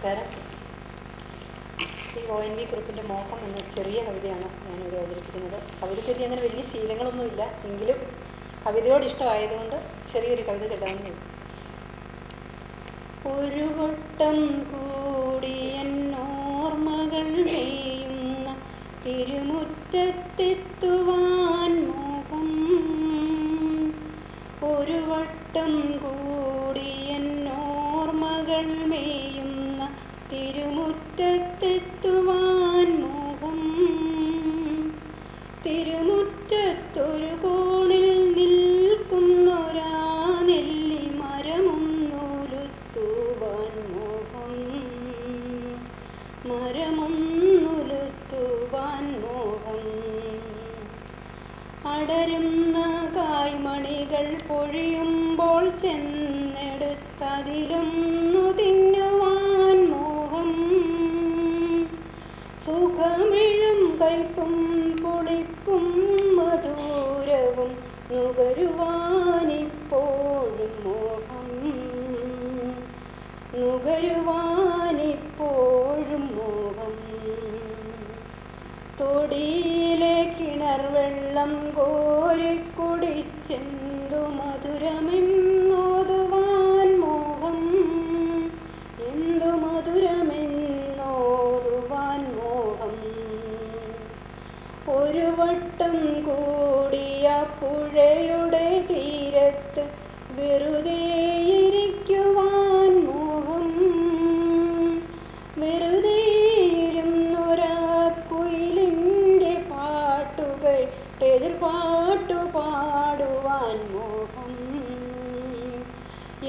നമസ്കാരം. ശ്രീ ONV കുറുപ്പിൻ്റെ മോഹം എന്ന ചെറിയ കവിതയാണ് ഞാനിവിടെ അവതരിപ്പിക്കുന്നത്. കവിതയ്ക്ക് അങ്ങനെ വലിയ ശീലങ്ങളൊന്നുമില്ല, എങ്കിലും കവിതയോട് ഇഷ്ടമായതുകൊണ്ട് ചെറിയൊരു കവിത ചൊല്ലാമെന്ന്. ഒരു വട്ടം കൂടി എന്നോർമ്മകൾ വേയുന്ന തിരുമുറ്റത്തെത്തുവാൻ മോഹം. ഒരു വട്ടം കൂടി എന്നോർമ്മകൾ വേയുന്ന തിരുമുറ്റത്തെത്തുവാൻ മോഹം. തിരുമുറ്റത്തൊരു കോണിൽ നിൽക്കുന്നൊരാ നെല്ലി മരമൊന്നുലുത്തുവാൻ മോഹം. മരമൊന്നുലുത്തുവാൻ മോഹം. അടരുന്ന കായ്മണികൾ പൊഴിയുമ്പോൾ ചെന്നെടുത്തതിലൊന്നു തിന്നുവാൻ മോഹം. സുഖമിഴും കയ്പും പുളിപ്പും മധുരവും നുകരുവാനിപ്പോഴും മോഹം. നുകരുവാനിപ്പോഴും മോഹം. തൊടിയിലെ കിണർ വെള്ളം കോരിക്കുടിച്ചെന്തു മധുരമെന്നോതുവാൻ മോഹം. എന്തു മധുരമെന്നോതുവാൻ മോഹം. ഒരു വട്ടം കൂടിയ പുഴയുടെ തീരത്ത് വെറുതെ ഇരിക്കുവാൻ മോഹം. വെറുതെ ഇരുന്നൊരാ കുയിലിൻ്റെ പാട്ടുകൾ എതിർപാട്ടു പാടുവാൻ മോഹം.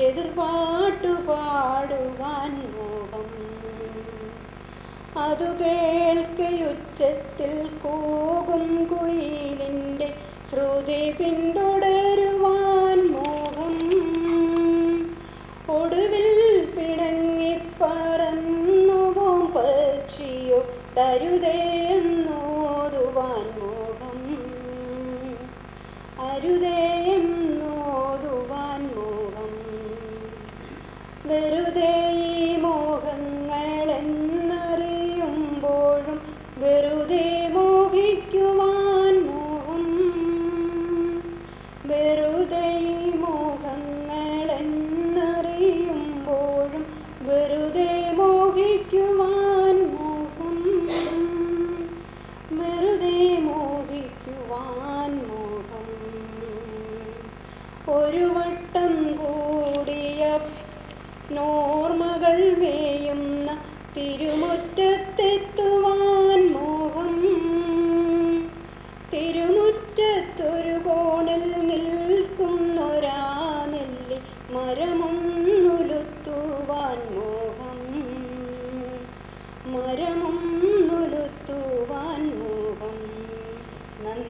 എതിർപാട്ടു പാടുവാൻ മോഹം. അതു കേൾക്കയുച്ചത്തിൽ കൂകും കുയിലിൻ്റെ ശ്രുതി പിന്തുടരുവാൻ മോഹം. ഒടുവിൽ പിണങ്ങിപ്പറന്നുപോം പക്ഷിയോ തരുതേ എന്നോതുവാൻ മോഹം. അരുതേ എന്നോതുവാൻ മോഹം. വെറുതെ ഈ മോഹങ്ങളെന്നറിയുമ്പോഴും വെറുതെ മോഹിക്കുവാൻ മോഹം. വെറുതെ ഈ മോഹങ്ങളെന്നറിയുമ്പോഴും വെറുതെ മോഹിക്കുവാൻ മോഹം. വെറുതെ മോഹിക്കുവാൻ മോഹം. ഒരു വട്ടം കൂടിയ നോർമകൾ വേയുന്ന തിരുമുറ്റത്തെത്തുവാൻ മോഹം. തിരുമുറ്റത്തൊരു കോണിൽ നിൽക്കുന്നൊരാ നെല്ലി മരമൊന്നുലുത്തുവാൻ മോഹം. മരമൊന്നു